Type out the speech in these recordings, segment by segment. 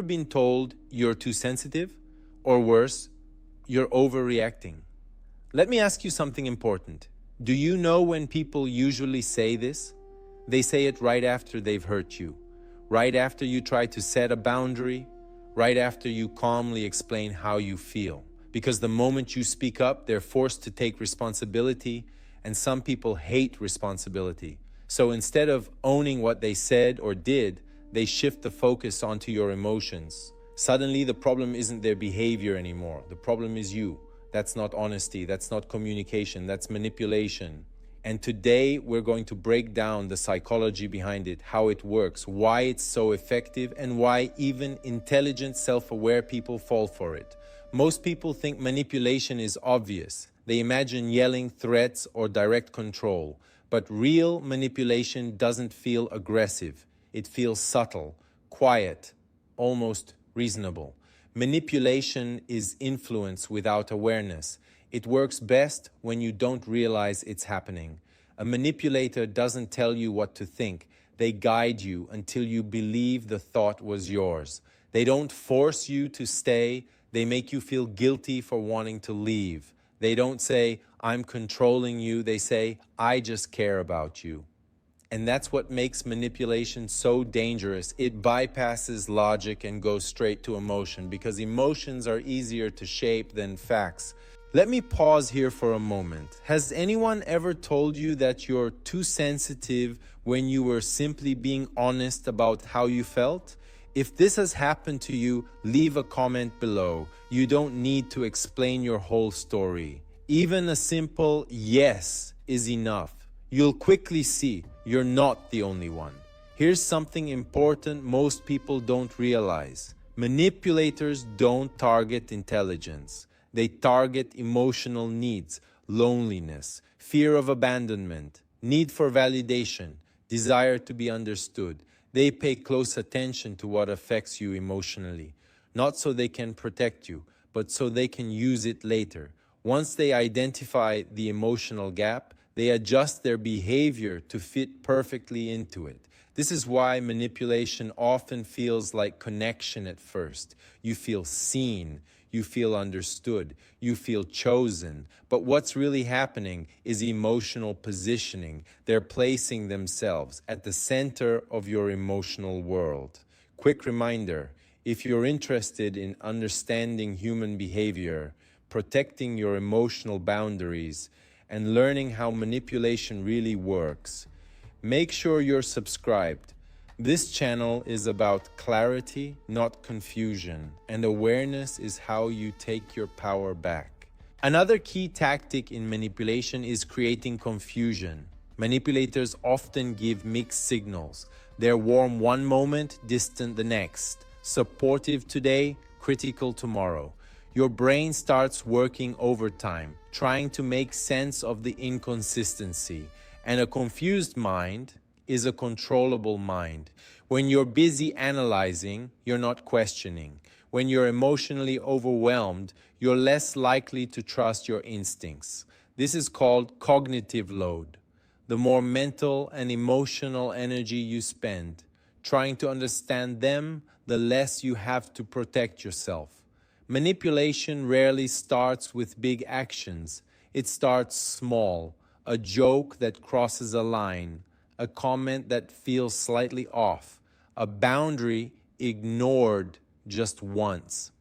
Been told you're too sensitive, or worse, you're overreacting? Let me ask you something important. Do you know when people usually say this? They say it right after they've hurt you, right after you try to set a boundary, right after you calmly explain how you feel. Because the moment you speak up, they're forced to take responsibility, and some people hate responsibility. So instead of owning what they said or did, they shift the focus onto your emotions. Suddenly, the problem isn't their behavior anymore. The problem is you. That's not honesty. That's not communication. That's manipulation. And today, we're going to break down the psychology behind it, how it works, why it's so effective, and why even intelligent, self-aware people fall for it. Most people think manipulation is obvious. They imagine yelling, threats, or direct control. But real manipulation doesn't feel aggressive. It feels subtle, quiet, almost reasonable. Manipulation is influence without awareness. It works best when you don't realize it's happening. A manipulator doesn't tell you what to think. They guide you until you believe the thought was yours. They don't force you to stay. They make you feel guilty for wanting to leave. They don't say, "I'm controlling you." They say, "I just care about you." And that's what makes manipulation so dangerous. It bypasses logic and goes straight to emotion because emotions are easier to shape than facts. Let me pause here for a moment. Has anyone ever told you that you're too sensitive when you were simply being honest about how you felt? If this has happened to you, leave a comment below. You don't need to explain your whole story. Even a simple yes is enough. You'll quickly see you're not the only one. Here's something important most people don't realize. Manipulators don't target intelligence. They target emotional needs, loneliness, fear of abandonment, need for validation, desire to be understood. They pay close attention to what affects you emotionally, not so they can protect you, but so they can use it later. Once they identify the emotional gap, they adjust their behavior to fit perfectly into it. This is why manipulation often feels like connection at first. You feel seen, you feel understood, you feel chosen. But what's really happening is emotional positioning. They're placing themselves at the center of your emotional world. Quick reminder, if you're interested in understanding human behavior, protecting your emotional boundaries, and learning how manipulation really works, make sure you're subscribed. This channel is about clarity, not confusion, and awareness is how you take your power back. Another key tactic in manipulation is creating confusion. Manipulators often give mixed signals. They're warm one moment, distant the next. Supportive today, critical tomorrow. Your brain starts working overtime, trying to make sense of the inconsistency. And a confused mind is a controllable mind. When you're busy analyzing, you're not questioning. When you're emotionally overwhelmed, you're less likely to trust your instincts. This is called cognitive load. The more mental and emotional energy you spend trying to understand them, the less you have to protect yourself. Manipulation rarely starts with big actions. It starts small, a joke that crosses a line, a comment that feels slightly off, a boundary ignored just once.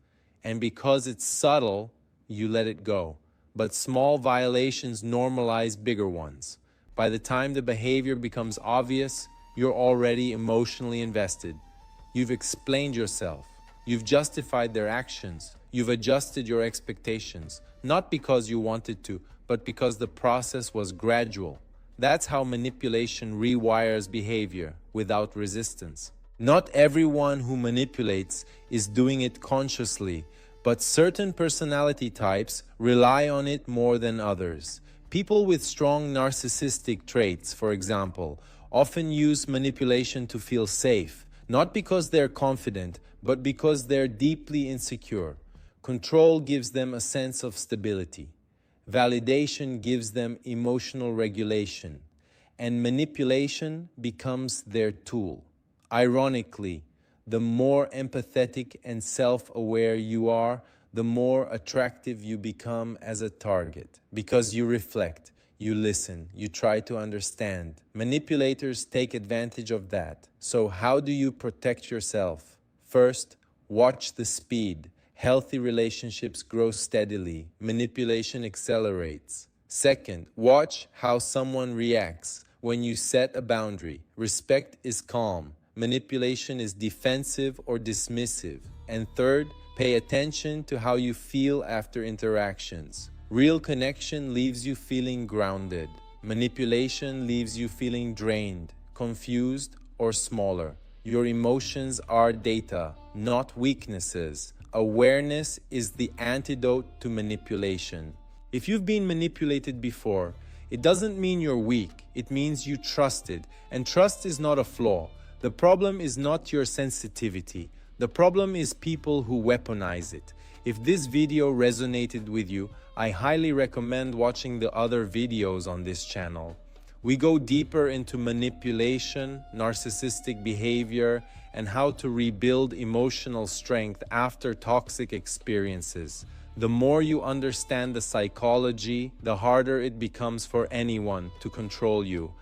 And because it's subtle, you let it go. But small violations normalize bigger ones. By the time the behavior becomes obvious, you're already emotionally invested. You've explained yourself. You've justified their actions. You've adjusted your expectations, not because you wanted to, but because the process was gradual. That's how manipulation rewires behavior without resistance. Not everyone who manipulates is doing it consciously, but certain personality types rely on it more than others. People with strong narcissistic traits, for example, often use manipulation to feel safe, not because they're confident, but because they're deeply insecure. Control gives them a sense of stability. Validation gives them emotional regulation. And manipulation becomes their tool. Ironically, The more empathetic and self-aware you are, the more attractive you become as a target. Because you reflect, you listen, you try to understand. Manipulators take advantage of that. So how do you protect yourself? First, watch the speed. Healthy relationships grow steadily. Manipulation accelerates. Second, watch how someone reacts. When you set a boundary, respect is calm. Manipulation is defensive or dismissive. And third, pay attention to how you feel after interactions. Real connection leaves you feeling grounded. Manipulation leaves you feeling drained, confused, or smaller. Your emotions are data, not weaknesses. Awareness is the antidote to manipulation. If you've been manipulated before, it doesn't mean you're weak. It means you trusted. And trust is not a flaw. The problem is not your sensitivity. The problem is people who weaponize it. If this video resonated with you, I highly recommend watching the other videos on this channel. We go deeper into manipulation, narcissistic behavior, and how to rebuild emotional strength after toxic experiences. The more you understand the psychology, the harder it becomes for anyone to control you.